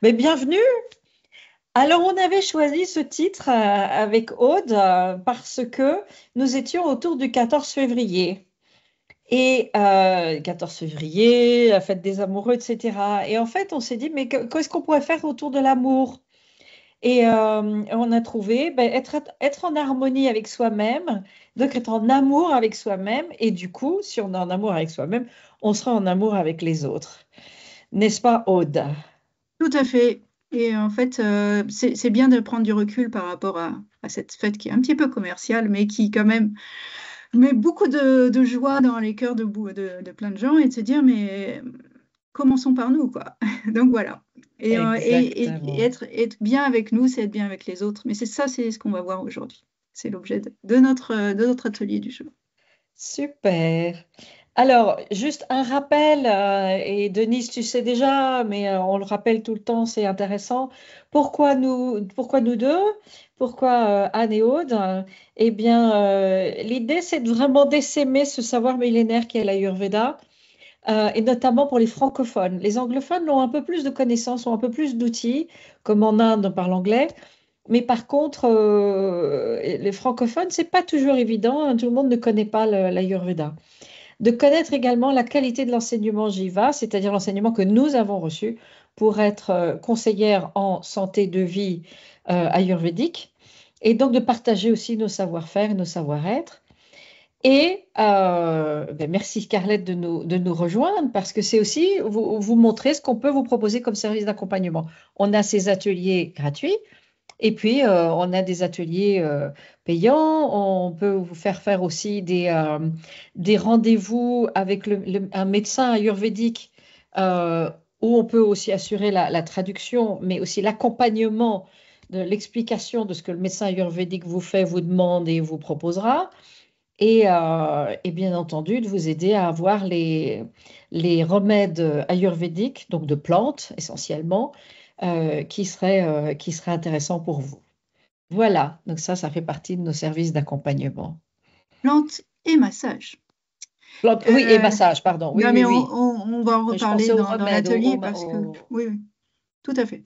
Mais bienvenue. Alors, on avait choisi ce titre avec Aude parce que nous étions autour du 14 février. Et 14 février, la fête des amoureux, etc. Et en fait, on s'est dit, mais qu'est-ce qu'on pourrait faire autour de l'amour? Et on a trouvé être en harmonie avec soi-même, donc être en amour avec soi-même. Et du coup, si on est en amour avec soi-même, on sera en amour avec les autres. N'est-ce pas, Aude? Tout à fait. Et en fait, c'est bien de prendre du recul par rapport à cette fête qui est un petit peu commerciale, mais qui quand même met beaucoup de joie dans les cœurs de plein de gens et de se dire, mais commençons par nous, quoi. Donc voilà. Et Exactement. être bien avec nous, c'est être bien avec les autres. Mais c'est ça, c'est ce qu'on va voir aujourd'hui. C'est l'objet de notre atelier du jour. Super. Alors, juste un rappel, et Denise, tu sais déjà, mais on le rappelle tout le temps, c'est intéressant. Pourquoi nous deux? Pourquoi Anne et Aude? Eh bien, l'idée, c'est de vraiment d'essaimer ce savoir millénaire qu'est l'Ayurveda, et notamment pour les francophones. Les anglophones ont un peu plus de connaissances, ont un peu plus d'outils, comme en Inde, on parle anglais. Mais par contre, les francophones, c'est pas toujours évident, hein, tout le monde ne connaît pas l'Ayurveda. De connaître également la qualité de l'enseignement JIVA, c'est-à-dire l'enseignement que nous avons reçu pour être conseillère en santé de vie ayurvédique, et donc de partager aussi nos savoir-faire et nos savoir-être. Et merci Scarlett de nous rejoindre parce que c'est aussi vous montrer ce qu'on peut vous proposer comme service d'accompagnement. On a ces ateliers gratuits et puis, on a des ateliers payants. On peut vous faire faire aussi des rendez-vous avec un médecin ayurvédique où on peut aussi assurer la traduction, mais aussi l'accompagnement de l'explication de ce que le médecin ayurvédique vous fait, vous demande et vous proposera. Et bien entendu, de vous aider à avoir les remèdes ayurvédiques, donc de plantes essentiellement, qui seraient intéressants pour vous. Voilà, donc ça fait partie de nos services d'accompagnement. Plantes et massage. Oui, et Euh, massage, pardon. Oui, non, oui, mais oui. on va en Oui, je pensais reparler aux dans remèdes, l'atelier parce que, oui, oui, tout à fait.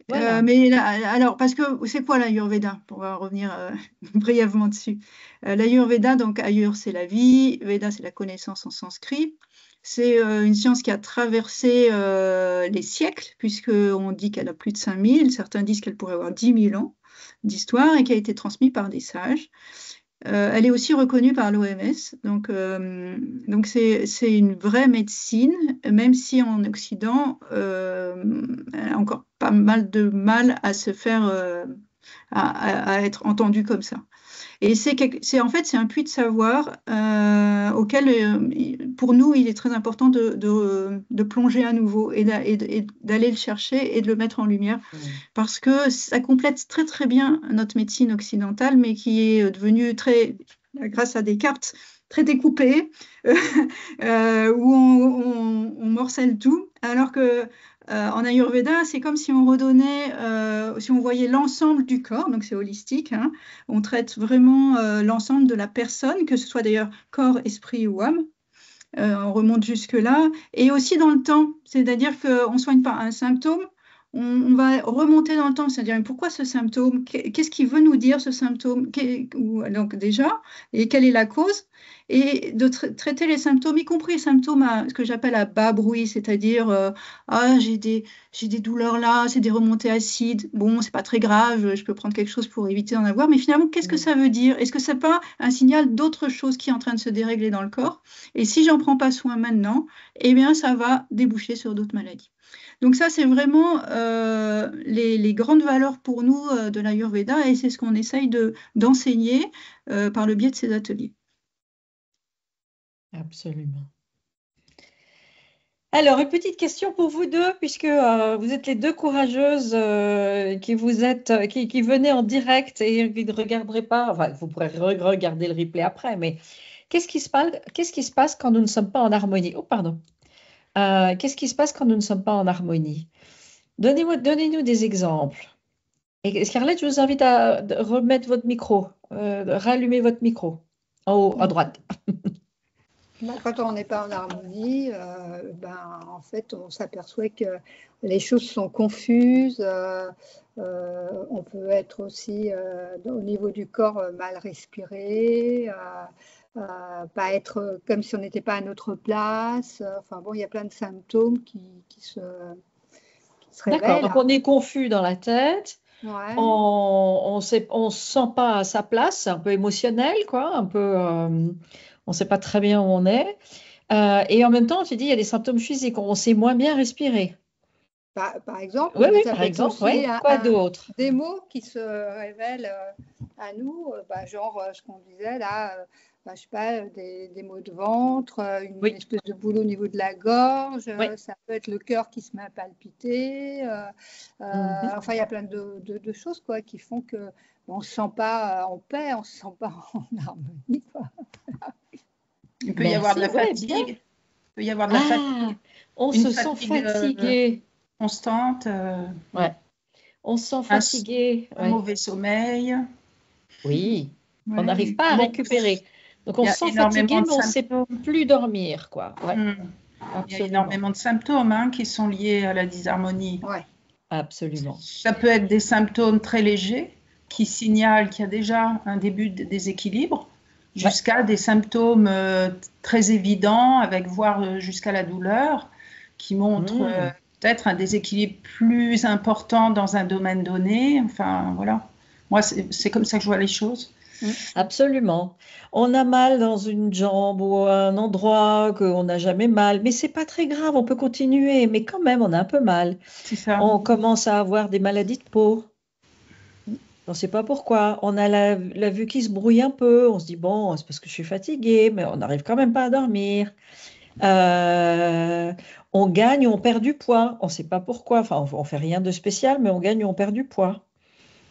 Voilà. Mais alors, parce que c'est quoi l'Ayurveda? On va revenir brièvement dessus. L'Ayurveda, donc Ayur, c'est la vie, Veda, c'est la connaissance en sanskrit. C'est une science qui a traversé les siècles, puisqu'on dit qu'elle a plus de 5000, certains disent qu'elle pourrait avoir 10 000 ans d'histoire et qui a été transmise par des sages. Elle est aussi reconnue par l'OMS, donc c'est une vraie médecine, même si en Occident, elle a encore pas mal de mal à se faire, à être entendue comme ça. Et en fait, c'est un puits de savoir auquel, pour nous, il est très important de plonger à nouveau et d'aller le chercher et de le mettre en lumière Mm. parce que ça complète très très bien notre médecine occidentale, mais qui est devenue très, grâce à des cartes très découpées, où on morcelle tout, alors que en Ayurveda, c'est comme si on redonnait, si on voyait l'ensemble du corps, donc c'est holistique, hein, on traite vraiment l'ensemble de la personne, que ce soit d'ailleurs corps, esprit ou âme. On remonte jusque-là. Et aussi dans le temps, c'est-à-dire qu'on ne soigne pas un symptôme, on va remonter dans le temps, c'est-à-dire pourquoi ce symptôme, qu'est-ce qui veut nous dire ce symptôme, donc déjà, et quelle est la cause, et de traiter les symptômes, y compris les symptômes à ce que j'appelle à bas bruit, c'est-à-dire ah j'ai des douleurs là, c'est des remontées acides, bon c'est pas très grave, je peux prendre quelque chose pour éviter d'en avoir, mais finalement qu'est-ce que Mm. ça veut dire? Est-ce que c'est pas un signal d'autre chose qui est en train de se dérégler dans le corps? Et si j'en prends pas soin maintenant, eh bien, ça va déboucher sur d'autres maladies. Donc ça, c'est vraiment les grandes valeurs pour nous de l'Ayurveda et c'est ce qu'on essaye d'enseigner par le biais de ces ateliers. Absolument. Alors, une petite question pour vous deux, puisque vous êtes les deux courageuses qui venez en direct et qui ne regarderez pas, enfin, vous pourrez regarder le replay après, mais qu'est-ce qui se passe quand nous ne sommes pas en harmonie? Oh, pardon. Qu'est-ce qui se passe quand nous ne sommes pas en harmonie? Donnez-nous des exemples. Et Scarlett, je vous invite à remettre votre micro, rallumer votre micro en haut à droite. Quand on n'est pas en harmonie, en fait, on s'aperçoit que les choses sont confuses. On peut être aussi au niveau du corps mal respirer, pas être comme si on n'était pas à notre place. Enfin bon, il y a plein de symptômes qui se D'accord, révèlent. donc on est confus dans la tête, Ouais. on se sent pas à sa place, c'est un peu émotionnel, quoi, un peu, on sait pas très bien où on est. Et en même temps, tu dis, il y a des symptômes physiques, on sait moins bien respirer. Par exemple, Oui, oui, mais ça par peut être exemple, oui. aussi Quoi d'autre? des mots qui se révèlent à nous, genre ce qu'on disait là, je sais pas, des maux de ventre, une Oui, espèce de boule au niveau de la gorge, oui. ça peut être le cœur qui se met à palpiter. Mhm. Enfin, il y a plein de choses quoi, qui font que on ne se sent pas en paix, on ne se sent pas en harmonie, quoi. Il peut y avoir de Merci, la ouais, bien. fatigue. Il peut y avoir de la Ah, fatigue, on une se sent fatigue fatigué. constante, Ouais, on se sent un, fatigué. un Ouais. mauvais sommeil. Oui, on n'arrive Ouais. pas à Bon, récupérer. Donc on il y se a sent énormément fatigué, de mais on ne sait symptômes. plus dormir, quoi. Ouais, Hmm. Il y a absolument, énormément de symptômes qui sont liés à la disharmonie. Ouais. absolument. Ça peut être des symptômes très légers qui signalent qu'il y a déjà un début de déséquilibre, Ouais. jusqu'à des symptômes très évidents, avec voire jusqu'à la douleur, qui montrent Hmm. peut-être un déséquilibre plus important dans un domaine donné. Enfin, voilà. Moi, c'est comme ça que je vois les choses. Absolument. On a mal dans une jambe ou un endroit qu'on n'a jamais mal, mais c'est pas très grave, on peut continuer, mais quand même, on a un peu mal. C'est ça. On commence à avoir des maladies de peau. On ne sait pas pourquoi. On a la vue qui se brouille un peu. On se dit, bon, c'est parce que je suis fatiguée, mais on n'arrive quand même pas à dormir. Euh, on gagne ou on perd du poids. On ne sait pas pourquoi. Enfin, on ne fait rien de spécial, mais on gagne ou on perd du poids.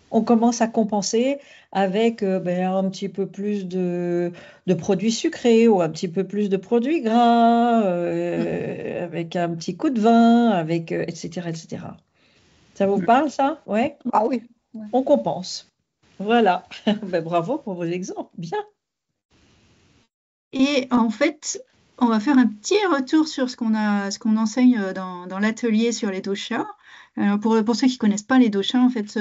On commence à compenser avec un petit peu plus de produits sucrés ou un petit peu plus de produits gras, avec un petit coup de vin, avec, etc., etc. Ça vous parle, ça? Ouais? Ah oui. Ouais. On compense. Voilà. Ben, bravo pour vos exemples. Bien. Et en fait, on va faire un petit retour sur ce qu'on enseigne dans l'atelier sur les doshas. Alors pour ceux qui ne connaissent pas les doshas, en fait,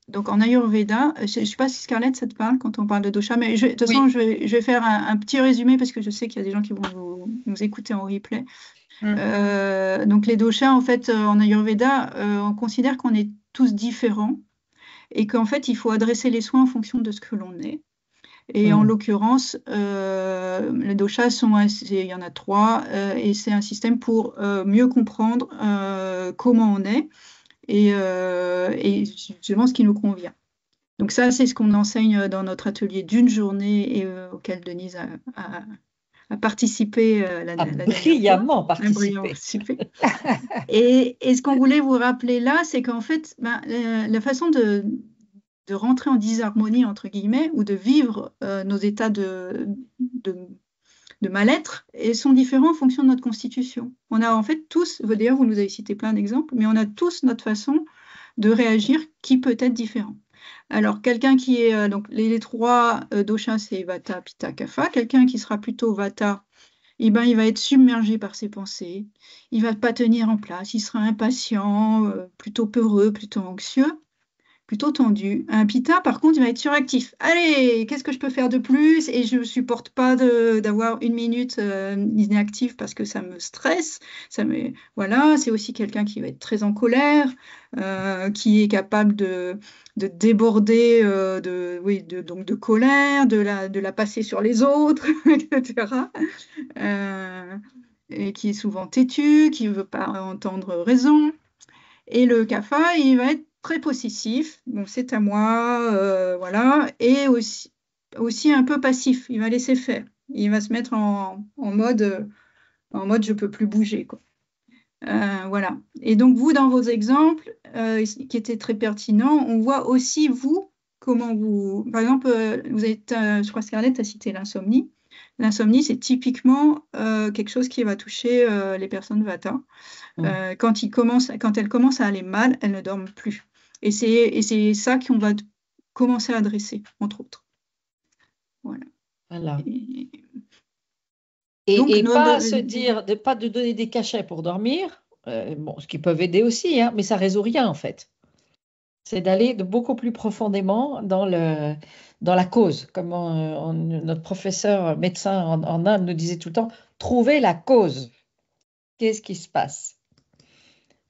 donc en Ayurveda, je ne sais pas si Scarlett, ça te parle quand on parle de doshas, mais de toute façon, Oui. je vais faire un petit résumé parce que je sais qu'il y a des gens qui vont nous écouter en replay. Donc les doshas, en fait, en Ayurveda, on considère qu'on est tous différents et qu'en fait, il faut adresser les soins en fonction de ce que l'on est. Et en Hmm. l'occurrence, les doshas il y en a trois, et c'est un système pour mieux comprendre comment on est et justement ce qui nous convient. Donc ça, c'est ce qu'on enseigne dans notre atelier d'une journée et auquel Denise a participé A la dernière fois. brillamment Un brillant participé. participé. Et ce qu'on voulait vous rappeler là, c'est qu'en fait, la façon de rentrer en disharmonie, entre guillemets, ou de vivre nos états de, de mal-être, et sont différents en fonction de notre constitution. On a en fait tous, d'ailleurs vous nous avez cité plein d'exemples, mais on a tous notre façon de réagir qui peut être différent. Alors, quelqu'un qui est, donc les trois doshas, c'est Vata, Pitta, Kapha. Quelqu'un qui sera plutôt Vata, eh ben, il va être submergé par ses pensées, il va pas tenir en place, il sera impatient, plutôt peureux, plutôt anxieux, plutôt tendu. Un Pitta, par contre, il va être suractif. Allez, qu'est-ce que je peux faire de plus? Et je ne supporte pas d'avoir une minute inactive parce que ça me stresse. Voilà, c'est aussi quelqu'un qui va être très en colère, qui est capable de déborder donc de colère, de la passer sur les autres, etc. Euh, et qui est souvent têtu, qui ne veut pas entendre raison. Et le CAFA, il va être très possessif. Bon, c'est à moi, voilà. Et aussi un peu passif. Il va laisser faire. Il va se mettre en mode je peux plus bouger, quoi. Voilà. Et donc, vous, dans vos exemples, qui étaient très pertinents, on voit aussi, vous, comment vous. Par exemple, vous êtes, je crois que Scarlett a cité l'insomnie. L'insomnie, c'est typiquement quelque chose qui va toucher les personnes Vata. Quand elles commencent à aller mal, elles ne dorment plus. Et c'est ça qu'on va commencer à adresser, entre autres. Voilà. Voilà. Et Donc, Et pas se dire, pas de donner des cachets pour dormir, bon, ce qui peuvent aider aussi, hein, mais ça résout rien en fait. C'est d'aller de beaucoup plus profondément dans la cause. Comme notre professeur médecin en Inde nous disait tout le temps, trouver la cause. Qu'est-ce qui se passe?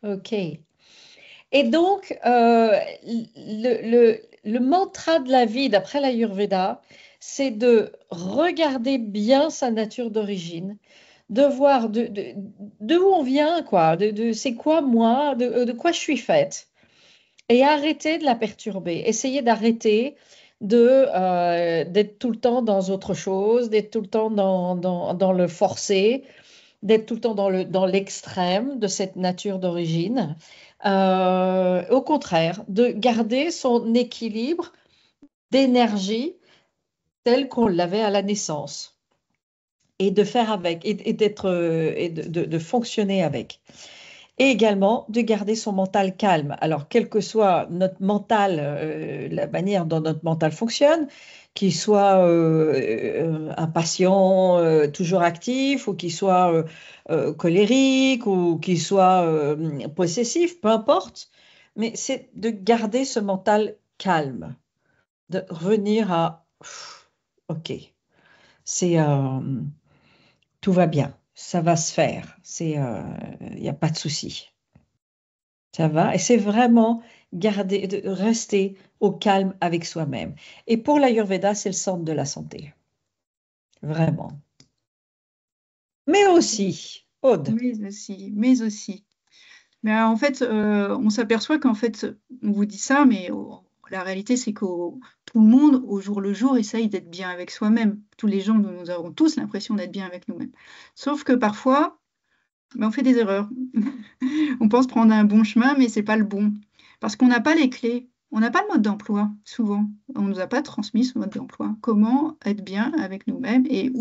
OK. Et donc, le mantra de la vie, d'après l'Ayurveda, c'est de regarder bien sa nature d'origine, de voir de où on vient, quoi, c'est quoi moi, de quoi je suis faite, et arrêter de la perturber, essayer d'arrêter d'être tout le temps dans autre chose, d'être tout le temps dans le forcé, d'être tout le temps dans l'extrême de cette nature d'origine. Au contraire, de garder son équilibre d'énergie tel qu'on l'avait à la naissance et de faire avec et de fonctionner avec. Et également de garder son mental calme. Alors, quel que soit notre mental, la manière dont notre mental fonctionne, qu'il soit impatient, toujours actif, ou qu'il soit colérique, ou qu'il soit possessif, peu importe, mais c'est de garder ce mental calme, de revenir à OK, c'est tout va bien, ça va se faire, il n'y a pas de souci. Ça va? Et c'est vraiment rester au calme avec soi-même. Et pour l'Ayurveda, c'est le centre de la santé. Vraiment. Mais aussi, Aude. Mais aussi. Mais en fait, on s'aperçoit qu'en fait, on vous dit ça, mais la réalité, c'est que tout le monde, au jour le jour, essaye d'être bien avec soi-même. Tous les gens, nous avons tous l'impression d'être bien avec nous-mêmes. Sauf que parfois, ben, on fait des erreurs. On pense prendre un bon chemin, mais c'est pas le bon. Parce qu'on n'a pas les clés. On n'a pas le mode d'emploi, souvent. On ne nous a pas transmis ce mode d'emploi. Comment être bien avec nous-mêmes et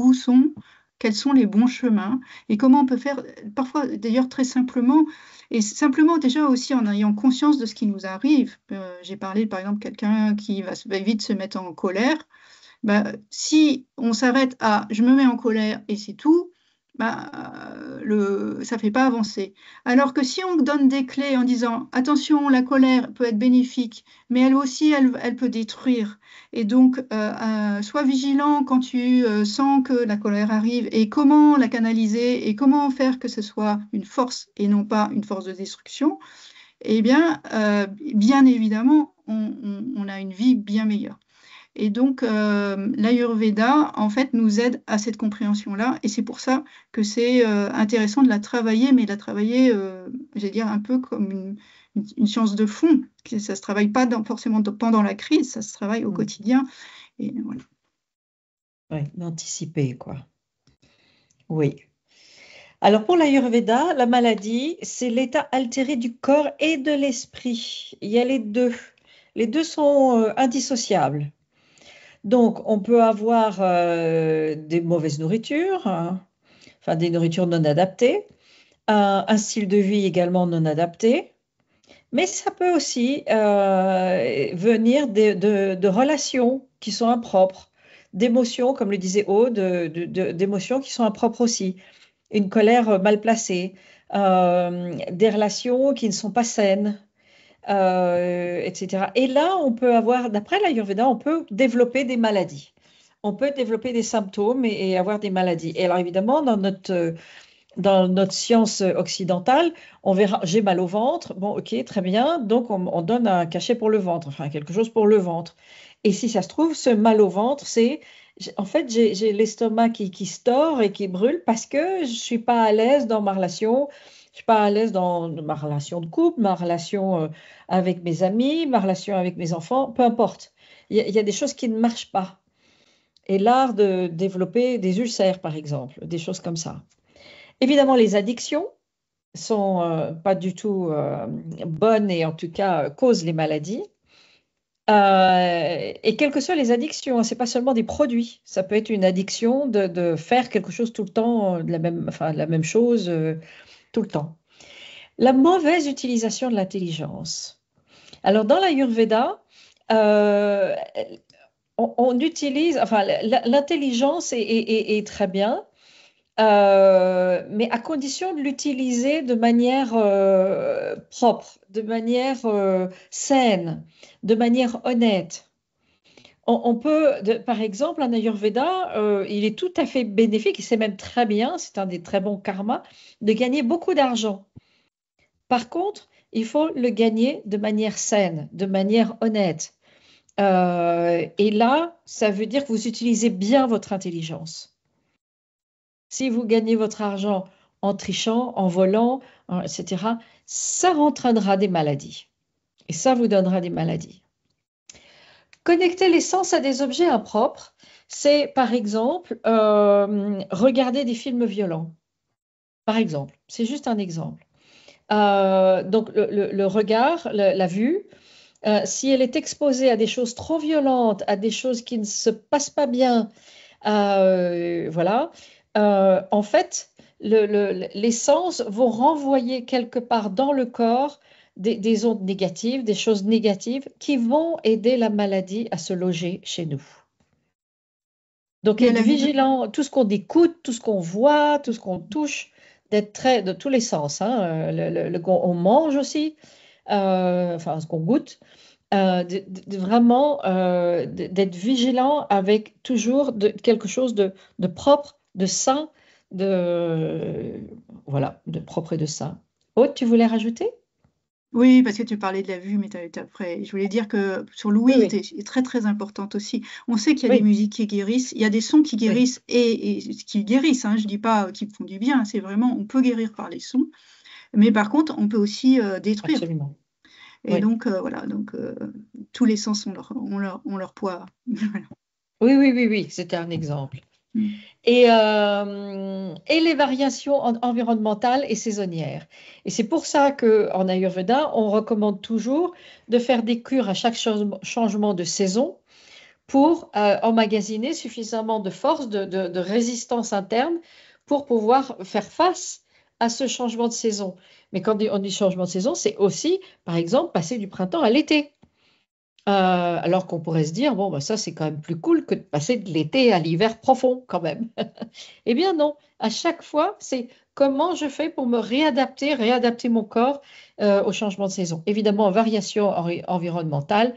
quels sont les bons chemins et comment on peut faire, parfois d'ailleurs très simplement, et simplement déjà aussi en ayant conscience de ce qui nous arrive. J'ai parlé par exemple de quelqu'un qui va vite se mettre en colère. Bah, si on s'arrête à je me mets en colère et c'est tout, bah, ça ne fait pas avancer. Alors que si on donne des clés en disant attention, la colère peut être bénéfique, mais elle aussi, elle peut détruire. Et donc, sois vigilant quand tu sens que la colère arrive et comment la canaliser et comment faire que ce soit une force et non pas une force de destruction. Eh bien, bien évidemment, on a une vie bien meilleure. Et donc, l'Ayurveda, en fait, nous aide à cette compréhension-là. Et c'est pour ça que c'est intéressant de la travailler, mais de la travailler, j'allais dire, un peu comme une science de fond. Ça ne se travaille pas forcément pendant la crise, ça se travaille au quotidien. Et voilà. Oui, d'anticiper, quoi. Oui. Alors, pour l'Ayurveda, la maladie, c'est l'état altéré du corps et de l'esprit. Il y a les deux. Les deux sont indissociables. Donc, on peut avoir des mauvaises nourritures, hein, enfin des nourritures non adaptées, un style de vie également non adapté, mais ça peut aussi venir de relations qui sont impropres, d'émotions, comme le disait Aude, d'émotions qui sont impropres aussi, une colère mal placée, des relations qui ne sont pas saines. Etc. Et là, on peut avoir, d'après l'Ayurveda, on peut développer des maladies. On peut développer des symptômes et avoir des maladies. Et alors, évidemment, dans notre science occidentale, on verra, j'ai mal au ventre, bon, ok, très bien, donc on donne un cachet pour le ventre, enfin, quelque chose pour le ventre. Et si ça se trouve, ce mal au ventre, en fait, j'ai l'estomac qui se tord et qui brûle parce que je ne suis pas à l'aise dans ma relation. Je ne suis pas à l'aise dans ma relation de couple, ma relation avec mes amis, ma relation avec mes enfants, peu importe. Il y a des choses qui ne marchent pas. Et l'art de développer des ulcères, par exemple, des choses comme ça. Évidemment, les addictions sont pas du tout bonnes et en tout cas causent les maladies. Et quelles que soient les addictions, ce n'est pas seulement des produits. Ça peut être une addiction de faire quelque chose tout le temps, de la même chose tout le temps. La mauvaise utilisation de l'intelligence. Alors, dans l'Ayurveda, on utilise, enfin, l'intelligence est très bien, mais à condition de l'utiliser de manière propre, de manière saine, de manière honnête. On peut, par exemple, en Ayurveda, il est tout à fait bénéfique, et c'est même très bien, c'est un des très bons karmas, de gagner beaucoup d'argent. Par contre, il faut le gagner de manière saine, de manière honnête. Et là, ça veut dire que vous utilisez bien votre intelligence. Si vous gagnez votre argent en trichant, en volant, etc., ça entraînera des maladies. Et ça vous donnera des maladies. Connecter les sens à des objets impropres, c'est par exemple regarder des films violents. Par exemple, c'est juste un exemple. Donc le regard, la vue, si elle est exposée à des choses trop violentes, à des choses qui ne se passent pas bien, voilà, en fait, les sens vont renvoyer quelque part dans le corps des ondes négatives, des choses négatives qui vont aider la maladie à se loger chez nous. Donc, Il y a être la vue vigilant, tout ce qu'on écoute, tout ce qu'on voit, tout ce qu'on touche, d'être très de tous les sens. Hein, on mange aussi, enfin, ce qu'on goûte, vraiment d'être vigilant avec toujours quelque chose de propre, de sain, voilà, de propre et de sain. Aude, tu voulais rajouter? Oui, parce que tu parlais de la vue, mais après, je voulais dire que sur Oui, l'ouïe oui, est très très importante aussi. On sait qu'il y a des oui, musiques qui guérissent, il y a des sons qui oui, guérissent et qui guérissent. Hein, je dis pas qu'ils font du bien, c'est vraiment on peut guérir par les sons, mais par contre on peut aussi détruire. absolument. Et Oui. donc voilà, donc tous les sens ont leur poids. Voilà. Oui, oui, oui, oui, c'était un exemple. Mm. Et les variations environnementales et saisonnières. Et c'est pour ça qu'en Ayurveda, on recommande toujours de faire des cures à chaque changement de saison pour emmagasiner suffisamment de force, de résistance interne pour pouvoir faire face à ce changement de saison. Mais quand on dit changement de saison, c'est aussi, par exemple, passer du printemps à l'été. Alors qu'on pourrait se dire, bon, bah, ça c'est quand même plus cool que de passer de l'été à l'hiver profond quand même. Eh bien non, à chaque fois, c'est comment je fais pour me réadapter mon corps au changement de saison. Évidemment, variation environnementale.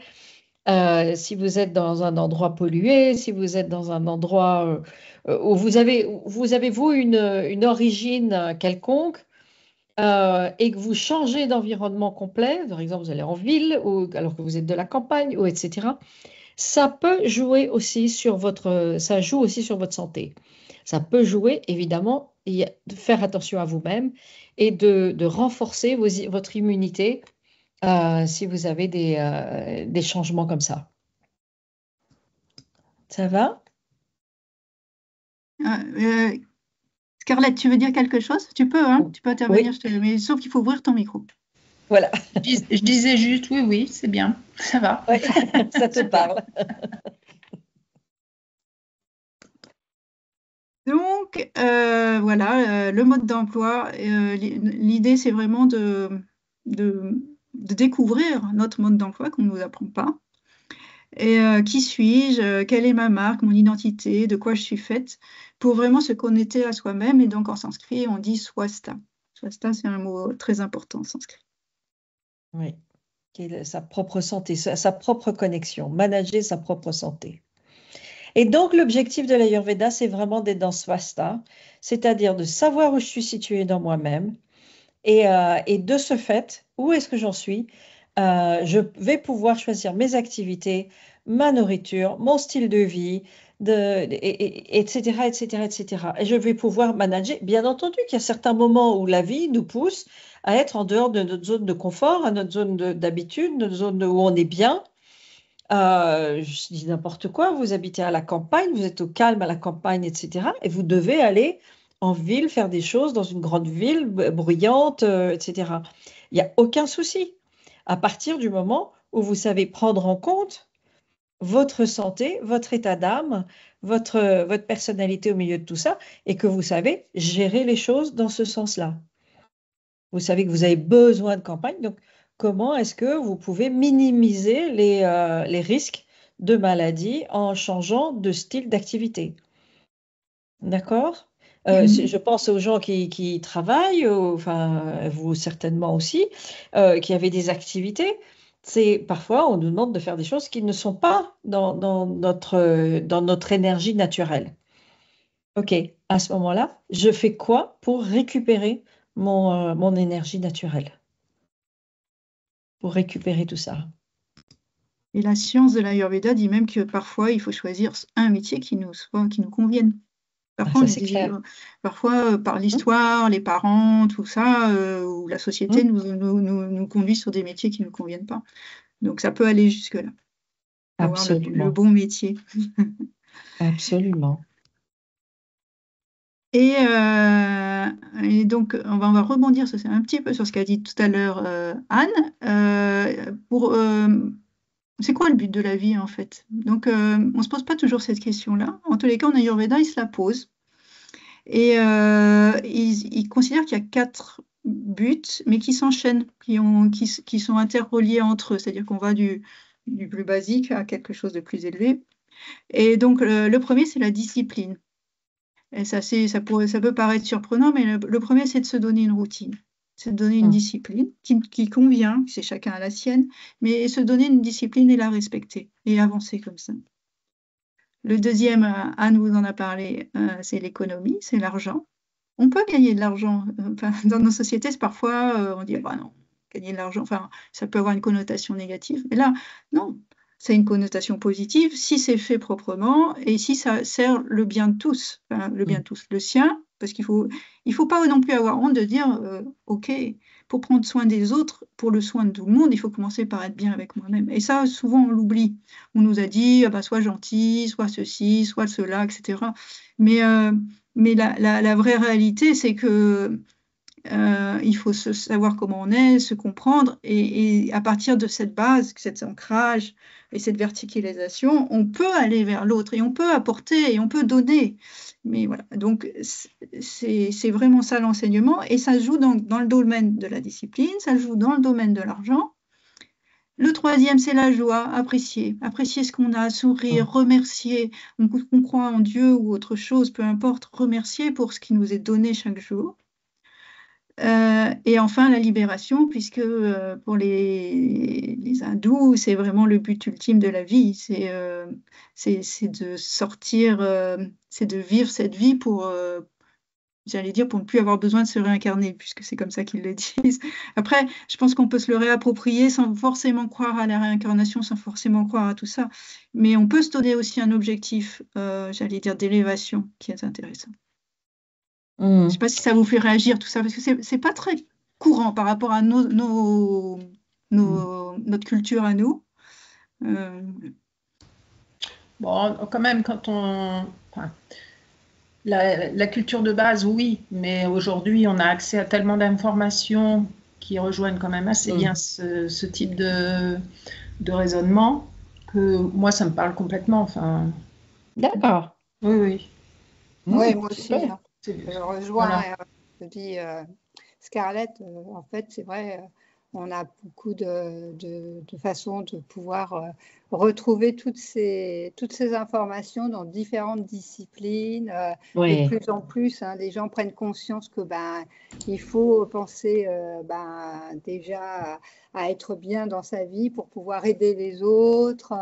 Si vous êtes dans un endroit pollué, si vous êtes dans un endroit où vous une origine quelconque, et que vous changez d'environnement complet, par exemple vous allez en ville ou alors que vous êtes de la campagne ou etc. Ça peut jouer aussi ça joue aussi sur votre santé. Ça peut jouer évidemment et de faire attention à vous-même et de renforcer votre immunité si vous avez des changements comme ça. Ça va? Euh, Scarlett, tu veux dire quelque chose? Tu peux, hein? Tu peux intervenir, Oui, mais sauf qu'il faut ouvrir ton micro. voilà. Je disais juste, oui, oui, c'est bien, ça va. Ouais, ça te Super. parle. Donc, voilà, le mode d'emploi, l'idée, c'est vraiment de découvrir notre mode d'emploi qu'on ne nous apprend pas. Et qui suis-je? Quelle est ma marque, mon identité? De quoi je suis faite? Pour vraiment se connecter à soi-même. Et donc, en sanskrit, on dit swasta. Swasta, c'est un mot très important en sanskrit. Oui, sa propre santé, sa propre connexion, manager sa propre santé. Et donc, l'objectif de l'Ayurveda, c'est vraiment d'être dans Swasta, c'est-à-dire de savoir où je suis située dans moi-même. Et de ce fait, où est-ce que j'en suis? Je vais pouvoir choisir mes activités, ma nourriture, mon style de vie, etc., etc., etc. Et je vais pouvoir manager. Bien entendu qu'il y a certains moments où la vie nous pousse à être en dehors de notre zone de confort, à notre zone d'habitude, notre zone où on est bien. Je dis n'importe quoi, vous habitez à la campagne, vous êtes au calme à la campagne, etc. Et vous devez aller en ville faire des choses dans une grande ville bruyante, etc. Il n'y a aucun souci. À partir du moment où vous savez prendre en compte votre santé, votre état d'âme, votre personnalité au milieu de tout ça, et que vous savez gérer les choses dans ce sens-là. Vous savez que vous avez besoin de campagne, donc comment est-ce que vous pouvez minimiser les risques de maladie en changeant de style d'activité? D'accord? Je pense aux gens qui travaillent, enfin, vous certainement aussi, qui avaient des activités. Parfois, on nous demande de faire des choses qui ne sont pas dans notre énergie naturelle. OK, à ce moment-là, je fais quoi pour récupérer mon énergie naturelle, pour récupérer tout ça? Et la science de l'Ayurveda dit même que parfois, il faut choisir un métier qui nous convienne. Parfois, Ça, on est c'est clair. parfois par l'histoire, les parents, tout ça, ou la société Mhm. nous conduit sur des métiers qui ne nous conviennent pas. Donc, ça peut aller jusque-là, avoir le Absolument, bon métier. absolument. Et donc, on va rebondir un petit peu sur ce qu'a dit tout à l'heure Anne. C'est quoi le but de la vie, en fait? Donc, on ne se pose pas toujours cette question-là. En tous les cas, en Ayurveda, ils se la posent. Et ils considèrent qu'il y a 4 buts, mais qui s'enchaînent, qui sont interreliés entre eux. C'est-à-dire qu'on va du plus basique à quelque chose de plus élevé. Et donc, le premier, c'est la discipline. Et ça peut paraître surprenant, mais le premier, c'est de se donner une routine. C'est de donner une discipline qui convient, c'est chacun à la sienne, mais se donner une discipline et la respecter et avancer comme ça. Le deuxième, Anne vous en a parlé, c'est l'économie, c'est l'argent. On peut gagner de l'argent. Dans nos sociétés, parfois, on dit, bah non, gagner de l'argent, ça peut avoir une connotation négative. Mais là, non, c'est une connotation positive si c'est fait proprement et si ça sert le bien de tous, le bien de tous, le sien, parce qu'il faut pas non plus avoir honte de dire, OK, pour prendre soin des autres, pour le soin de tout le monde, il faut commencer par être bien avec moi-même. Et ça, souvent, on l'oublie. On nous a dit, ah bah, sois gentil, sois ceci, sois cela, etc. Mais la vraie réalité, c'est que il faut savoir comment on est, se comprendre, et à partir de cette base, cet ancrage et cette verticalisation, on peut aller vers l'autre, et on peut apporter, et on peut donner. Mais voilà, donc c'est vraiment ça l'enseignement, et ça joue dans le domaine de la discipline, ça joue dans le domaine de l'argent. Le troisième, c'est la joie, apprécier ce qu'on a, sourire, remercier. On croit en Dieu ou autre chose, peu importe, remercier pour ce qui nous est donné chaque jour. Et enfin, la libération, puisque pour les hindous, c'est vraiment le but ultime de la vie. C'est de sortir, c'est de vivre cette vie pour, j'allais dire, pour ne plus avoir besoin de se réincarner, puisque c'est comme ça qu'ils le disent. Après, je pense qu'on peut se le réapproprier sans forcément croire à la réincarnation, sans forcément croire à tout ça. Mais on peut se donner aussi un objectif, j'allais dire, d'élévation, qui est intéressant. Je ne sais pas si ça vous fait réagir tout ça, parce que c'est pas très courant par rapport à notre culture à nous. Bon, quand même, la culture de base, oui, mais aujourd'hui, on a accès à tellement d'informations qui rejoignent quand même assez bien ce type de raisonnement que moi, ça me parle complètement. Enfin, D'accord. oui. Oui, moi aussi. Super. Je rejoins ce que dit Scarlett. En fait, c'est vrai, on a beaucoup de façons de pouvoir retrouver toutes ces informations dans différentes disciplines. De plus en plus, les gens prennent conscience que il faut penser déjà à être bien dans sa vie pour pouvoir aider les autres,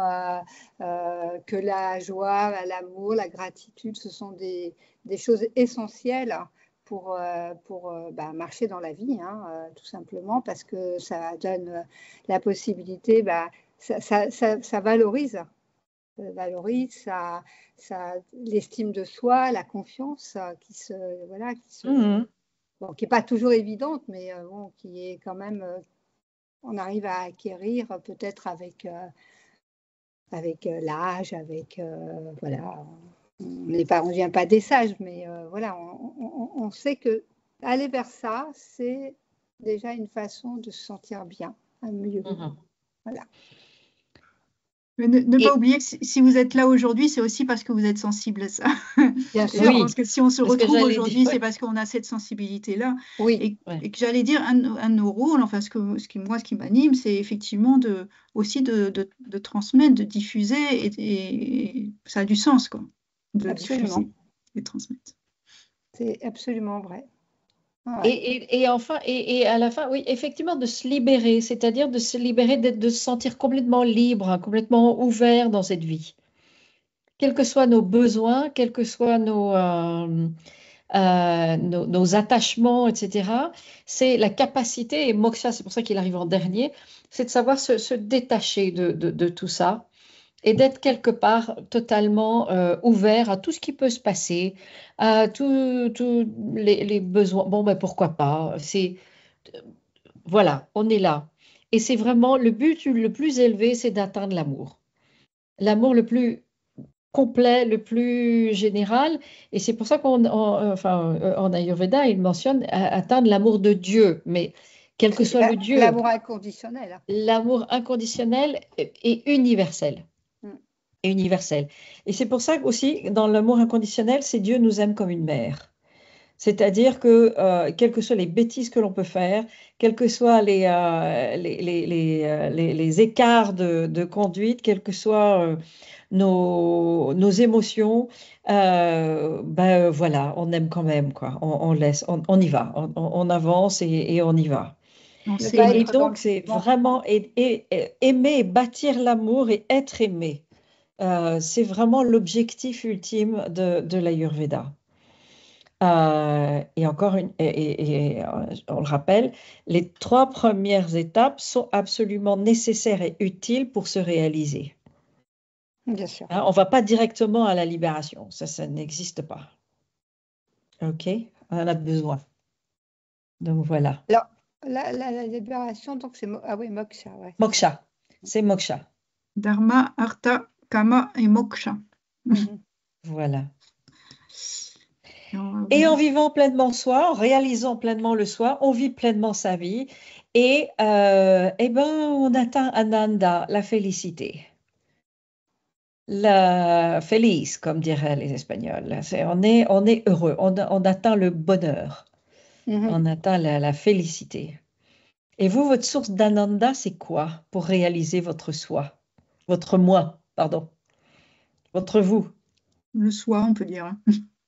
que la joie, l'amour, la gratitude, ce sont des choses essentielles pour marcher dans la vie, tout simplement, parce que ça donne la possibilité, ça valorise l'estime de soi, la confiance qui n'est pas toujours évidente, mais qui est quand même, on arrive à acquérir peut-être avec l'âge, voilà. On ne vient pas des sages, mais voilà, on sait que aller vers ça, c'est déjà une façon de se sentir bien, mieux. Voilà. Mais ne pas oublier que si vous êtes là aujourd'hui, c'est aussi parce que vous êtes sensible à ça. Bien sûr. Je pense que si on se retrouve aujourd'hui, dire, c'est parce qu'on a cette sensibilité-là. Oui. Et que j'allais dire, un de nos rôles, enfin, ce qui m'anime, c'est effectivement aussi de transmettre, de diffuser, et ça a du sens, quoi, de Absolument. diffuser et de transmettre. C'est absolument vrai. Ouais. Et enfin, et à la fin, oui, effectivement, de se libérer, c'est-à-dire de se libérer, de se sentir complètement libre, hein, complètement ouvert dans cette vie. Quels que soient nos besoins, quels que soient nos attachements, etc., c'est la capacité, et Moksha, c'est pour ça qu'il arrive en dernier, c'est de savoir se détacher de tout ça et d'être quelque part totalement ouvert à tout ce qui peut se passer, à tous les besoins. Bon, ben pourquoi pas? Voilà, on est là. Et c'est vraiment le but le plus élevé, c'est d'atteindre l'amour. L'amour le plus complet, le plus général. Et c'est pour ça en Ayurveda, il mentionne atteindre l'amour de Dieu. Mais quel que soit le Dieu, l'amour inconditionnel. l'amour inconditionnel et universel. Et universel. Et c'est pour ça aussi, dans l'amour inconditionnel, c'est Dieu nous aime comme une mère. C'est-à-dire que, quelles que soient les bêtises que l'on peut faire, quels que soient les écarts de conduite, quelles que soient nos émotions, voilà, on aime quand même, quoi. On laisse, on y va, on avance et on y va. Et donc, c'est vraiment aimer, bâtir l'amour et être aimé. C'est vraiment l'objectif ultime de l'Ayurveda. Et encore on le rappelle, les 3 premières étapes sont absolument nécessaires et utiles pour se réaliser. Bien sûr. Hein, on ne va pas directement à la libération, ça n'existe pas. OK? On en a besoin. Donc voilà. Alors, la libération, donc c'est moksha. Ouais. Moksha, c'est moksha. Dharma, artha, kama et moksha. Voilà. Et en vivant pleinement soi, en réalisant pleinement le soi, on vit pleinement sa vie et on atteint Ananda, la félicité. La feliz, comme diraient les Espagnols. On est heureux, on atteint le bonheur, on atteint la félicité. Et vous, votre source d'Ananda, c'est quoi pour réaliser votre soi? Votre moi, pardon. Votre vous. Le soi, on peut dire.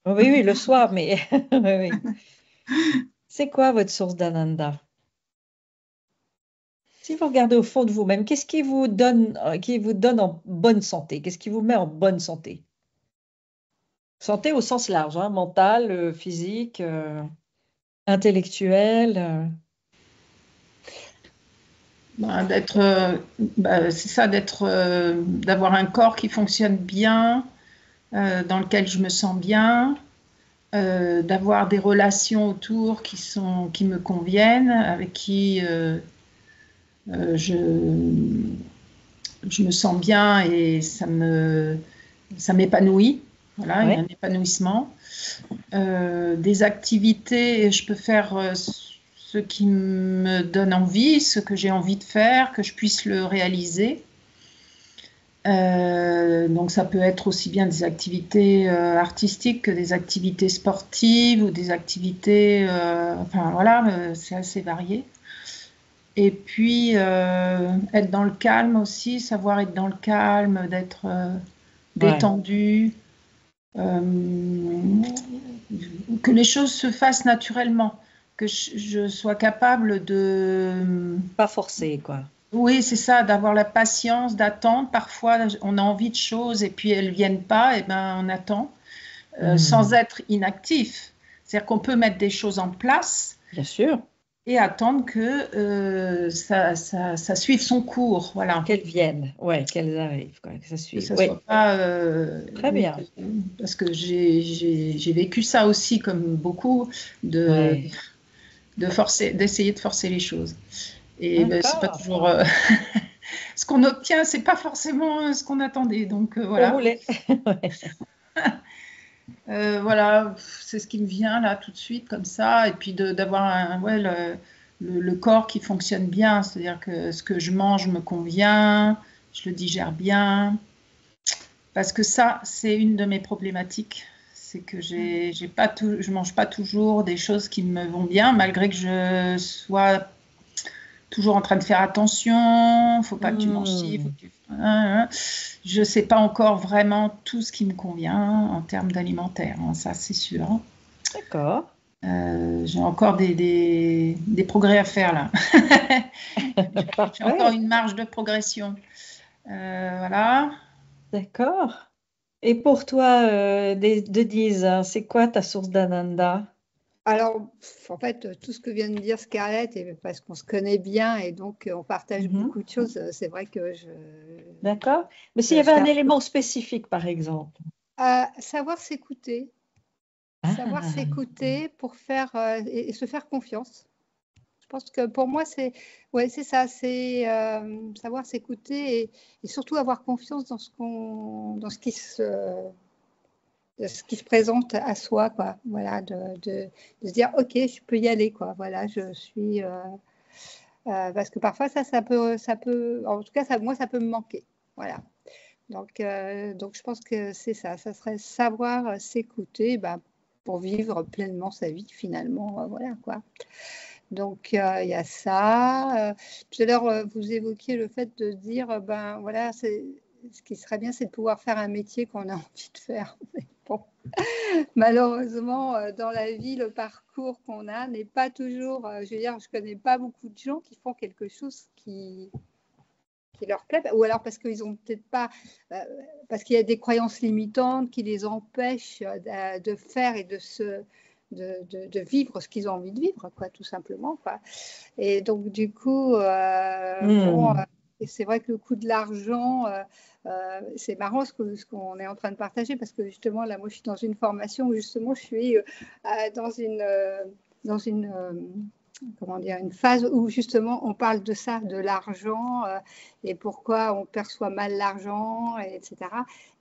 Oui, le soi, mais oui. C'est quoi votre source d'Ananda? Si vous regardez au fond de vous-même, qu'est-ce qui vous donne en bonne santé? Qu'est-ce qui vous met en bonne santé? Santé au sens large, hein, mentale, physique, intellectuelle. C'est ça, d'avoir un corps qui fonctionne bien, dans lequel je me sens bien, d'avoir des relations autour qui me conviennent, avec qui je me sens bien et ça m'épanouit. Voilà, il y a un épanouissement. Des activités, je peux faire ce qui me donne envie, ce que j'ai envie de faire, que je puisse le réaliser. Donc ça peut être aussi bien des activités artistiques que des activités sportives ou des activités, c'est assez varié. Et puis être dans le calme aussi, savoir être dans le calme, d'être détendu, que les choses se fassent naturellement, que je sois capable de... Pas forcer, quoi. Oui, c'est ça, d'avoir la patience, d'attendre. Parfois, on a envie de choses et puis elles ne viennent pas, et ben on attend, sans être inactif. C'est-à-dire qu'on peut mettre des choses en place. Bien sûr. Et attendre que ça suive son cours. Voilà. Qu'elles viennent, qu'elles arrivent, quoi, que ça suive. Que ça soit pas, très bien. Parce que j'ai vécu ça aussi, comme beaucoup, d'essayer de forcer les choses. Et c'est pas toujours ce qu'on obtient, c'est pas forcément ce qu'on attendait. Donc voilà. On voulait. Voilà, c'est ce qui me vient là tout de suite comme ça, et puis d'avoir le corps qui fonctionne bien, c'est-à-dire que ce que je mange me convient, je le digère bien, parce que ça c'est une de mes problématiques, c'est que je mange pas toujours des choses qui me vont bien, malgré que je sois toujours en train de faire attention, faut pas que tu manges ci, faut que tu... Je sais pas encore vraiment tout ce qui me convient en termes d'alimentaire, hein, ça c'est sûr. D'accord. J'ai encore des progrès à faire là. J'ai encore Parfait. une marge de progression. Voilà. D'accord. Et pour toi, Denise, hein, c'est quoi ta source d'Ananda? Alors, en fait, tout ce que vient de dire Scarlett, et parce qu'on se connaît bien et donc on partage Mhm. beaucoup de choses, c'est vrai que D'accord. Mais s'il y je avait un fais élément spécifique, par exemple. savoir s'écouter. Savoir Ah, s'écouter pour faire et se faire confiance. Je pense que pour moi, c'est ça, c'est savoir s'écouter et surtout avoir confiance dans dans ce qui se présente à soi, quoi. Voilà, de se dire, ok, je peux y aller, quoi. Voilà, je suis parce que parfois ça peut, en tout cas, moi, ça peut me manquer. Voilà. Donc je pense que c'est ça. Ça serait savoir s'écouter, bah, pour vivre pleinement sa vie, finalement. Voilà, quoi. Donc, il y a ça. Tout à l'heure, vous évoquiez le fait de dire, ben voilà, ce qui serait bien, c'est de pouvoir faire un métier qu'on a envie de faire. Mais bon, malheureusement, dans la vie, le parcours qu'on a n'est pas toujours. Je veux dire, je connais pas beaucoup de gens qui font quelque chose qui leur plaît, ou alors parce qu'ils ont peut-être pas, parce qu'il y a des croyances limitantes qui les empêchent de faire et de vivre ce qu'ils ont envie de vivre, quoi, tout simplement, quoi. Et donc, du coup, bon, hmm. c'est vrai que le coût de l'argent, c'est marrant ce qu'on est en train de partager, parce que justement, là, moi, je suis dans une formation où justement, je suis dans une comment dire, une phase où justement on parle de ça, de l'argent et pourquoi on perçoit mal l'argent, etc.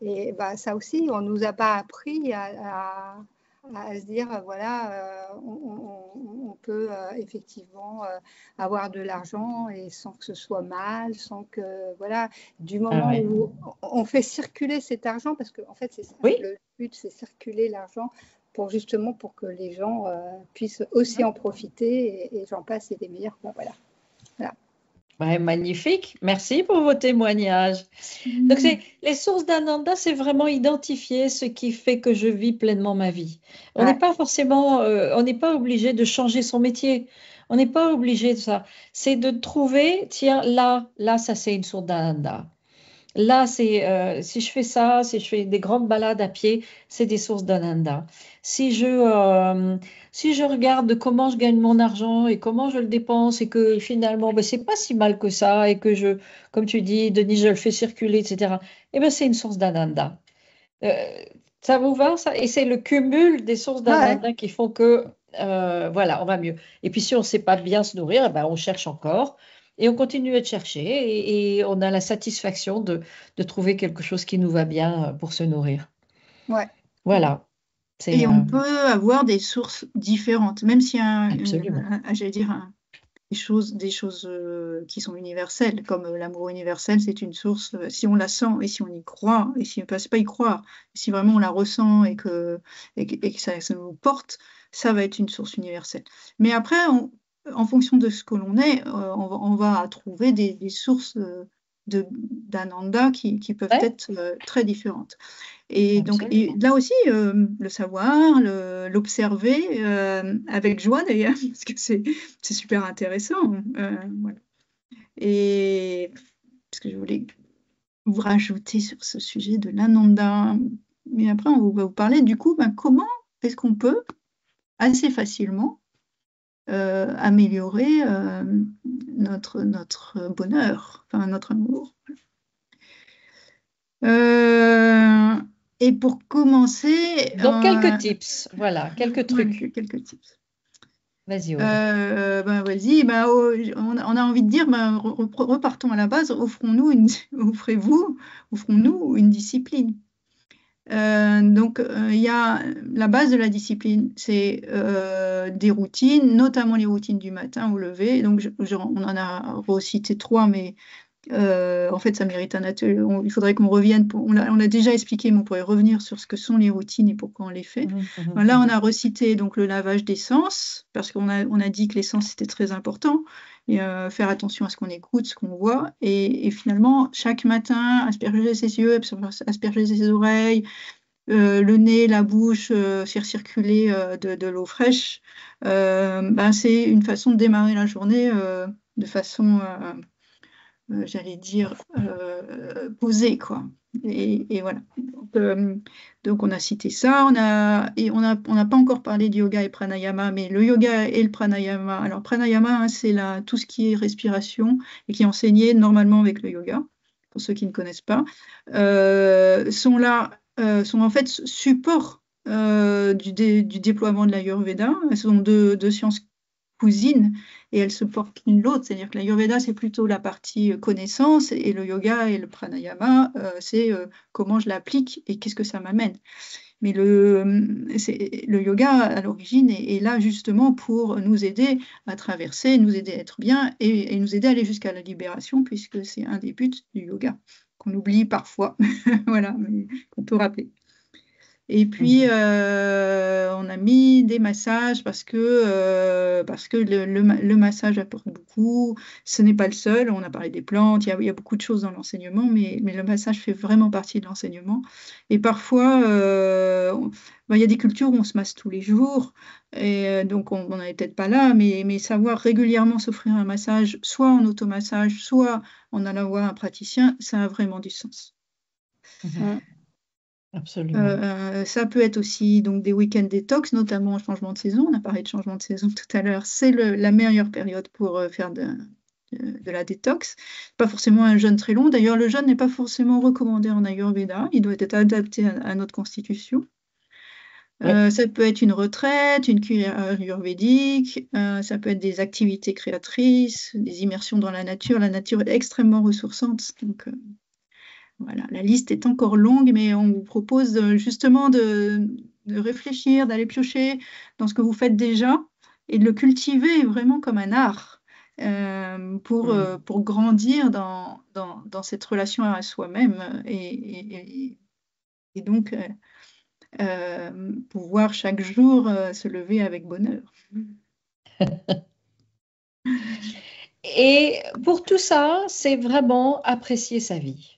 Et bah, ça aussi, on ne nous a pas appris à se dire, voilà, on peut effectivement avoir de l'argent et sans que ce soit mal, sans que, voilà, du Ah moment ouais. où on fait circuler cet argent, parce qu'en fait, c'est ça, Oui. le but, c'est circuler l'argent pour justement pour que les gens puissent aussi en profiter et j'en passe et des meilleurs. Ben, voilà. Voilà. Ouais, magnifique. Merci pour vos témoignages. Donc, les sources d'Ananda, c'est vraiment identifier ce qui fait que je vis pleinement ma vie. On n'est Ouais. pas forcément, on n'est pas obligé de changer son métier. On n'est pas obligé de ça. C'est de trouver, tiens, là, ça c'est une source d'Ananda. Là, c'est si je fais ça, si je fais des grandes balades à pied, c'est des sources d'Ananda. Si je regarde comment je gagne mon argent et comment je le dépense et que finalement, ben, c'est pas si mal que ça et que comme tu dis, Denis, je le fais circuler, etc. Eh ben, c'est une source d'Ananda. Euh, Ça vous va, ça? Et c'est le cumul des sources Ouais. d'Ananda qui font que, voilà, on va mieux. Et puis, si on ne sait pas bien se nourrir, eh ben, on cherche encore et on continue à chercher et on a la satisfaction de trouver quelque chose qui nous va bien pour se nourrir. Ouais. Voilà, c'est Et on peut avoir des sources différentes, même s'il y a absolument. j'allais dire, des choses qui sont universelles, comme l'amour universel, c'est une source, si on la sent et si on y croit, et si on ne passe pas y croire, si vraiment on la ressent et que ça nous porte, ça va être une source universelle. Mais après, en fonction de ce que l'on est, on va trouver des sources d'Ananda qui peuvent Ouais, être très différentes. Et donc, absolument. là aussi, le savoir, l'observer avec joie d'ailleurs, parce que c'est super intéressant. Voilà. Et parce que je voulais vous rajouter sur ce sujet de l'ananda. Mais après, on va vous parler du coup, ben, comment est-ce qu'on peut assez facilement améliorer notre bonheur, enfin notre amour. Euh, et pour commencer, Donc, quelques tips, voilà, quelques voilà, trucs. quelques tips. Vas-y, Aude. Ben, vas-y, ben, on a envie de dire, ben, repartons à la base, offrons-nous une discipline. Donc, il y a la base de la discipline, c'est des routines, notamment les routines du matin au lever. Donc, on en a recité 3, mais en fait, ça mérite un atelier. Il faudrait qu'on revienne. On a déjà expliqué, mais on pourrait revenir sur ce que sont les routines et pourquoi on les fait. Là, on a recité donc le lavage des sens, parce qu'on a dit que les sens c'était très important. Et, faire attention à ce qu'on écoute, ce qu'on voit. Et finalement, chaque matin, asperger ses yeux, asperger ses oreilles, le nez, la bouche, faire circuler de l'eau fraîche, c'est une façon de démarrer la journée de façon, j'allais dire, posée, quoi. Et voilà. Donc, on a cité ça. On n'a pas encore parlé de yoga et pranayama, mais le yoga et le pranayama. Alors, pranayama, hein, c'est tout ce qui est respiration et qui est enseigné normalement avec le yoga, pour ceux qui ne connaissent pas, sont en fait support du déploiement de l'Ayurveda. Ce sont deux sciences cousines et elles se portent l'une l'autre. C'est-à-dire que l'Ayurveda, c'est plutôt la partie connaissance et le yoga et le pranayama, c'est comment je l'applique et qu'est-ce que ça m'amène. Mais le yoga, à l'origine, est là justement pour nous aider à traverser, nous aider à être bien et nous aider à aller jusqu'à la libération, puisque c'est un des buts du yoga, qu'on oublie parfois, voilà, mais qu'on peut rappeler. Et puis, on a mis des massages parce que le massage apporte beaucoup. Ce n'est pas le seul. On a parlé des plantes. Il y a beaucoup de choses dans l'enseignement, mais le massage fait vraiment partie de l'enseignement. Et parfois, il y a des cultures où on se masse tous les jours. Et donc, on n'en est peut-être pas là, mais savoir régulièrement s'offrir un massage, soit en automassage, soit en allant voir un praticien, ça a vraiment du sens. Absolument. Ça peut être aussi donc, des week-ends détox, notamment en changement de saison. On a parlé de changement de saison tout à l'heure. C'est la meilleure période pour faire de la détox. Pas forcément un jeûne très long. D'ailleurs, le jeûne n'est pas forcément recommandé en Ayurveda. Il doit être adapté à notre constitution. Ça peut être une retraite, une cure ayurvédique, ça peut être des activités créatrices, des immersions dans la nature. La nature est extrêmement ressourçante. Donc, voilà, la liste est encore longue, mais on vous propose justement de réfléchir, d'aller piocher dans ce que vous faites déjà et de le cultiver vraiment comme un art pour grandir dans cette relation à soi-même et donc pouvoir chaque jour se lever avec bonheur. Et pour tout ça, c'est vraiment apprécier sa vie.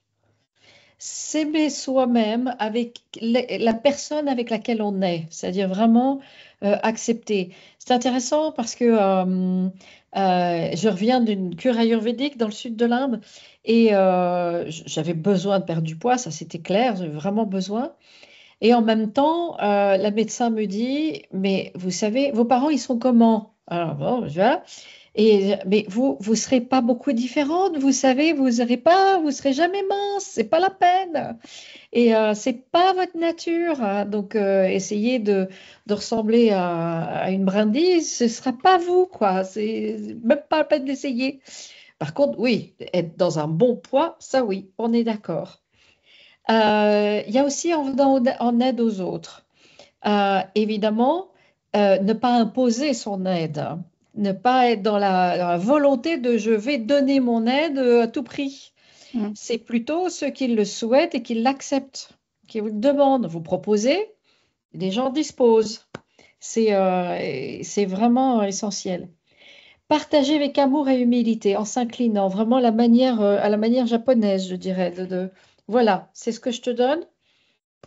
S'aimer soi-même avec la personne avec laquelle on est, c'est-à-dire vraiment accepter. C'est intéressant parce que je reviens d'une cure ayurvédique dans le sud de l'Inde et j'avais besoin de perdre du poids, ça c'était clair, j'avais vraiment besoin. Et en même temps, la médecin me dit, mais vous savez, vos parents, ils sont comment? Alors, bon, je vois. Mais vous serez pas beaucoup différente, vous savez, vous serez jamais mince, c'est pas la peine. Et c'est pas votre nature, hein. Donc, essayez de ressembler à une brindille, ce sera pas vous, quoi. C'est même pas la peine d'essayer. Par contre, oui, être dans un bon poids, ça oui, on est d'accord. Il y a aussi en aide aux autres. Évidemment, ne pas imposer son aide, hein. Ne pas être dans la volonté de je vais donner mon aide à tout prix. C'est plutôt ceux qui le souhaitent et qui l'acceptent, qui vous le demandent. Vous proposez, les gens disposent. C'est vraiment essentiel. Partager avec amour et humilité, en s'inclinant, vraiment à la manière japonaise, je dirais. Voilà, c'est ce que je te donne.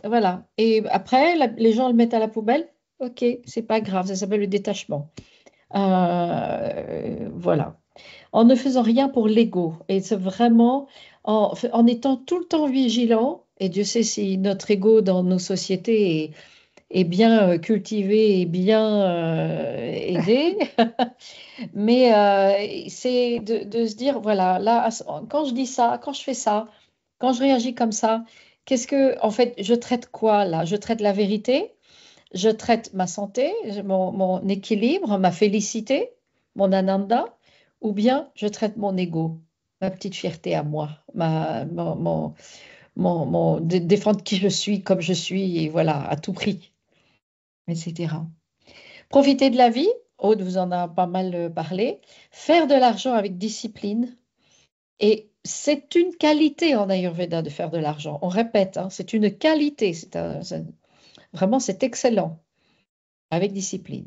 Voilà. Et après, les gens le mettent à la poubelle. Ok, c'est pas grave, ça s'appelle le détachement. Voilà. En ne faisant rien pour l'ego. Et c'est vraiment en étant tout le temps vigilant. Et Dieu sait si notre ego dans nos sociétés est bien cultivé et bien aidé. Mais c'est de se dire, voilà, là, quand je dis ça, quand je fais ça, quand je réagis comme ça, en fait, je traite quoi là? Je traite la vérité, je traite ma santé, mon équilibre, ma félicité, mon ananda, ou bien je traite mon ego, ma petite fierté à moi, défendre qui je suis, comme je suis, et voilà, à tout prix, etc. Profiter de la vie, Aude vous en a pas mal parlé, faire de l'argent avec discipline, et c'est une qualité en Ayurveda de faire de l'argent. On répète, hein, c'est une qualité, vraiment c'est excellent, avec discipline.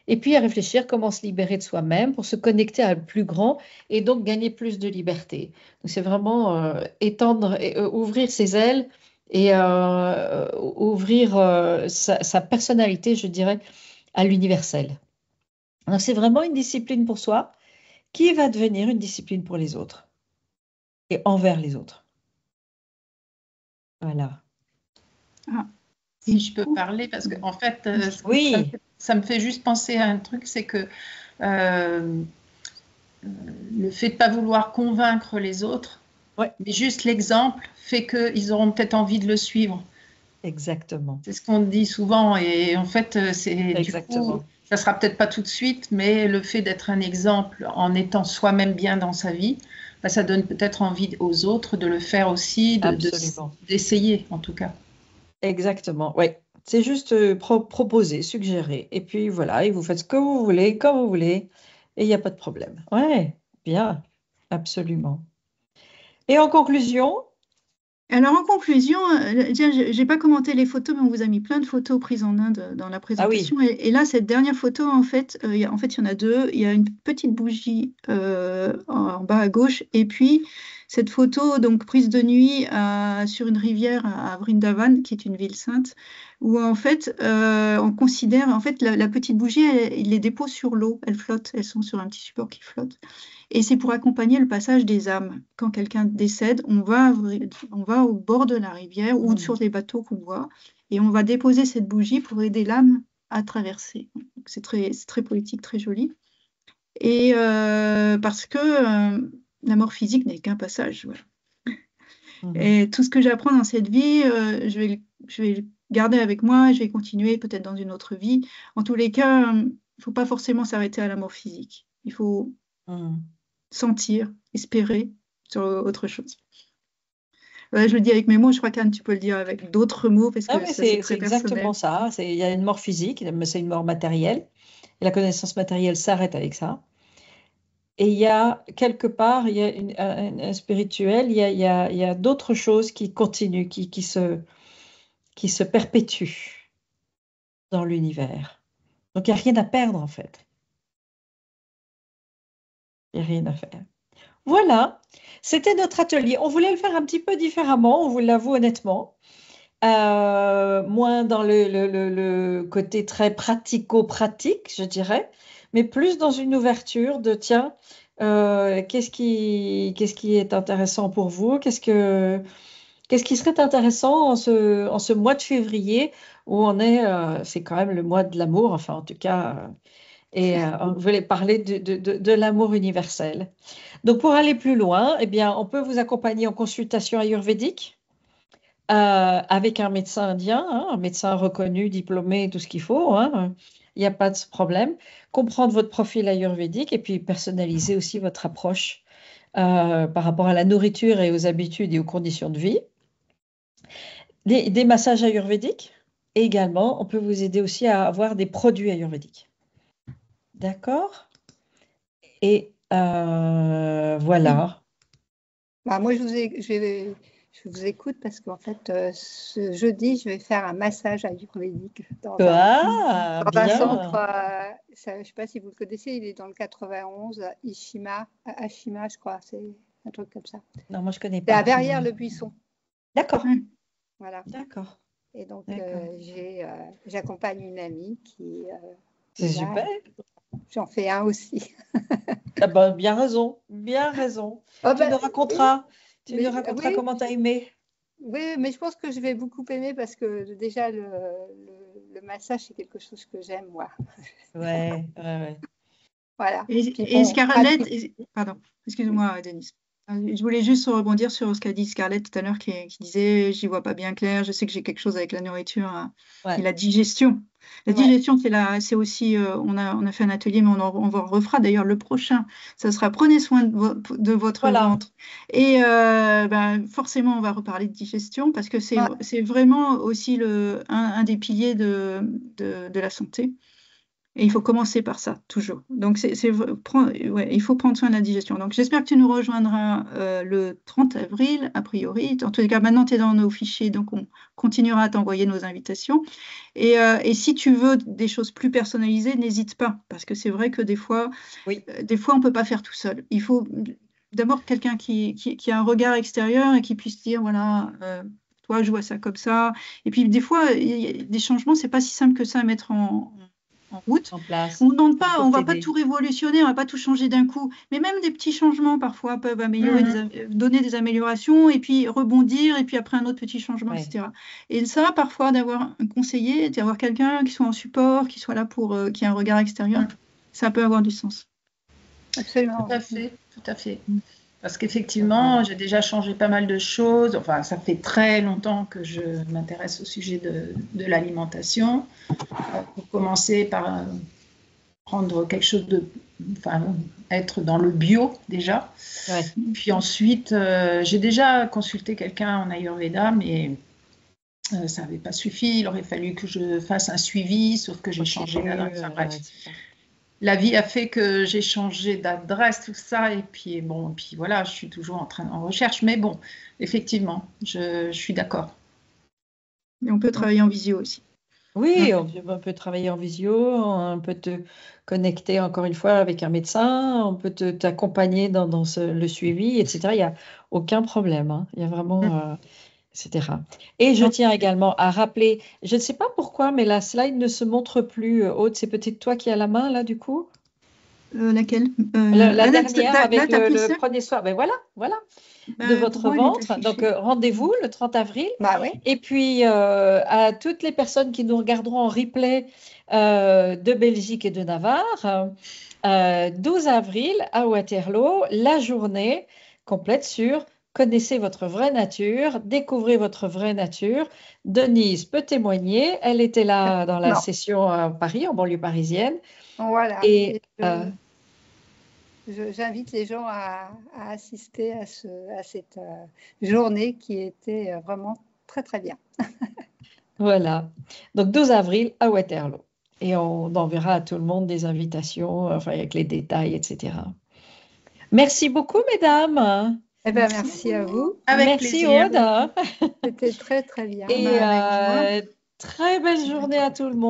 Et puis à réfléchir comment se libérer de soi-même pour se connecter à le plus grand et donc gagner plus de liberté. Donc c'est vraiment étendre et ouvrir ses ailes et ouvrir sa personnalité, je dirais, à l'universel. Donc, c'est vraiment une discipline pour soi qui va devenir une discipline pour les autres et envers les autres. Voilà. Ah, Si et je peux du coup, parler, parce que en fait, Oui, ça me fait juste penser à un truc, c'est que euh, le fait de ne pas vouloir convaincre les autres, ouais, mais juste l'exemple fait qu'ils auront peut-être envie de le suivre. exactement. C'est ce qu'on dit souvent et en fait, c'est du coup, Exactement. ça sera peut-être pas tout de suite, mais le fait d'être un exemple en étant soi-même bien dans sa vie, bah, ça donne peut-être envie aux autres de le faire aussi, Absolument. d'essayer en tout cas. Exactement. Oui. C'est juste proposer, suggérer. Et puis voilà, et vous faites ce que vous voulez, quand vous voulez, et il n'y a pas de problème. Ouais, bien. Absolument. Et en conclusion, alors en conclusion, déjà, j'ai pas commenté les photos, mais on vous a mis plein de photos prises en Inde dans la ah oui, présentation. Et là, cette dernière photo, en fait, il y en a deux. Il y a une petite bougie en bas à gauche, et puis cette photo, donc prise de nuit sur une rivière à Vrindavan, qui est une ville sainte, où en fait, on considère, en fait, la petite bougie, il les dépose sur l'eau, elles flottent, elles sont sur un petit support qui flotte. Et c'est pour accompagner le passage des âmes. Quand quelqu'un décède, on va au bord de la rivière ou sur les bateaux qu'on voit et on va déposer cette bougie pour aider l'âme à traverser. C'est très poétique, très joli. Et parce que la mort physique n'est qu'un passage. Voilà. Et tout ce que j'apprends dans cette vie, je vais le garder avec moi, je vais continuer peut-être dans une autre vie. En tous les cas, il ne faut pas forcément s'arrêter à la mort physique. Il faut sentir, espérer sur autre chose. Je le dis avec mes mots, je crois qu'Anne, tu peux le dire avec d'autres mots parce ah que oui, ça, c'est c'est très exactement personnel. ça. Il y a une mort physique, mais c'est une mort matérielle. Et la connaissance matérielle s'arrête avec ça. Et il y a quelque part, il y a un spirituel, il y a d'autres choses qui continuent, qui se perpétuent dans l'univers. Donc il n'y a rien à perdre en fait. Il n'y a rien à faire. Voilà, c'était notre atelier. On voulait le faire un petit peu différemment, on vous l'avoue honnêtement. Moins dans le côté très pratico-pratique, je dirais, mais plus dans une ouverture de tiens, qu'est-ce qui est intéressant pour vous? Qu'est-ce qui serait intéressant en ce mois de février où on est, c'est quand même le mois de l'amour, enfin en tout cas, on voulait parler de l'amour universel. Donc pour aller plus loin, eh bien, on peut vous accompagner en consultation ayurvédique avec un médecin indien, hein, un médecin reconnu, diplômé, tout ce qu'il faut, hein, il n'y a pas de problème. Comprendre votre profil ayurvédique et puis personnaliser aussi votre approche par rapport à la nourriture et aux habitudes et aux conditions de vie. Des massages ayurvédiques et également, on peut vous aider aussi à avoir des produits ayurvédiques. D'accord? Et voilà. Bah, moi, je vous écoute parce qu'en fait, ce jeudi, je vais faire un massage ayurvédique Ah, dans un centre, bien. je ne sais pas si vous le connaissez, il est dans le 91, Ashima, je crois, c'est un truc comme ça. Non, moi je connais C'est à pas. Verrières-le-Buisson. D'accord, Voilà. d'accord, Et donc, d'accord. j'accompagne une amie qui C'est est là. super. J'en fais un aussi. Ah ben, bien raison, bien raison. Oh Tu ben, nous raconteras, tu nous mais, raconteras oui, comment tu as aimé. oui, mais je pense que je vais beaucoup aimer parce que déjà, le massage, c'est quelque chose que j'aime, moi. Ouais, ouais, ouais. Voilà. Puis Et bon, Scarlett, pardon, excuse-moi, Denise. Je voulais juste rebondir sur ce qu'a dit Scarlett tout à l'heure qui disait, j'y vois pas bien clair, je sais que j'ai quelque chose avec la nourriture et Ouais. la digestion. La ouais. digestion, c'est aussi, on a fait un atelier, mais on en refera d'ailleurs le prochain. Ça sera prenez soin de votre Voilà. ventre. Et forcément, on va reparler de digestion parce que Ouais. c'est vraiment aussi un des piliers de la santé. Et il faut commencer par ça, toujours. Donc, il faut prendre soin de la digestion. Donc, j'espère que tu nous rejoindras le 30 avril, a priori. En tous les cas, maintenant, tu es dans nos fichiers, donc on continuera à t'envoyer nos invitations. Et si tu veux des choses plus personnalisées, n'hésite pas, parce que c'est vrai que des fois, Oui, on ne peut pas faire tout seul. Il faut d'abord quelqu'un qui a un regard extérieur et qui puisse dire, voilà, toi, je vois ça comme ça. Et puis des fois, des changements, c'est pas si simple que ça à mettre en route. En place. On demande pas, Pour on va pas t'aider. tout révolutionner, on va pas tout changer d'un coup. Mais même des petits changements parfois peuvent améliorer, donner des améliorations et puis rebondir et puis après un autre petit changement, Ouais. etc. Et ça, parfois, d'avoir un conseiller, d'avoir quelqu'un qui soit en support, qui soit là pour, qui a un regard extérieur, ça peut avoir du sens. Absolument. Tout à fait, tout à fait. Parce qu'effectivement, j'ai déjà changé pas mal de choses. Enfin, ça fait très longtemps que je m'intéresse au sujet de l'alimentation. Pour commencer par prendre quelque chose enfin, être dans le bio déjà. Ouais. Puis ensuite, j'ai déjà consulté quelqu'un en Ayurveda, mais ça n'avait pas suffi. Il aurait fallu que je fasse un suivi, sauf que j'ai changé d'adresse. Enfin, bref. La vie a fait que j'ai changé d'adresse, tout ça, et puis bon, puis voilà, je suis toujours en recherche, mais bon, effectivement, je suis d'accord. Et on peut travailler en visio aussi. Oui, on peut travailler en visio, on peut te connecter encore une fois avec un médecin, on peut t'accompagner dans le suivi, etc. Il n'y a aucun problème, hein. Il y a vraiment, etc. Et je tiens également à rappeler, je ne sais pas pourquoi, mais la slide ne se montre plus. Aude, c'est peut-être toi qui as la main là, du coup? Laquelle La dernière avec t'as le prenez soin. Ben voilà, de votre pour moi, elle est ventre. affichée. Donc rendez-vous le 30 avril. Bah oui. Et puis à toutes les personnes qui nous regarderont en replay de Belgique et de Navarre, 12 avril à Waterloo, la journée complète sur Connaissez votre vraie nature, découvrez votre vraie nature. Denise peut témoigner. Elle était là dans la Non. session à Paris, en banlieue parisienne. Voilà. Et j'invite les gens à assister à cette journée qui était vraiment très, très bien. voilà. Donc 12 avril à Waterloo. Et on enverra à tout le monde des invitations, enfin avec les détails, etc. Merci beaucoup, mesdames. Eh bien, merci à vous. Avec Merci, plaisir. Aude. C'était très, très bien. Et très belle journée à tout le monde.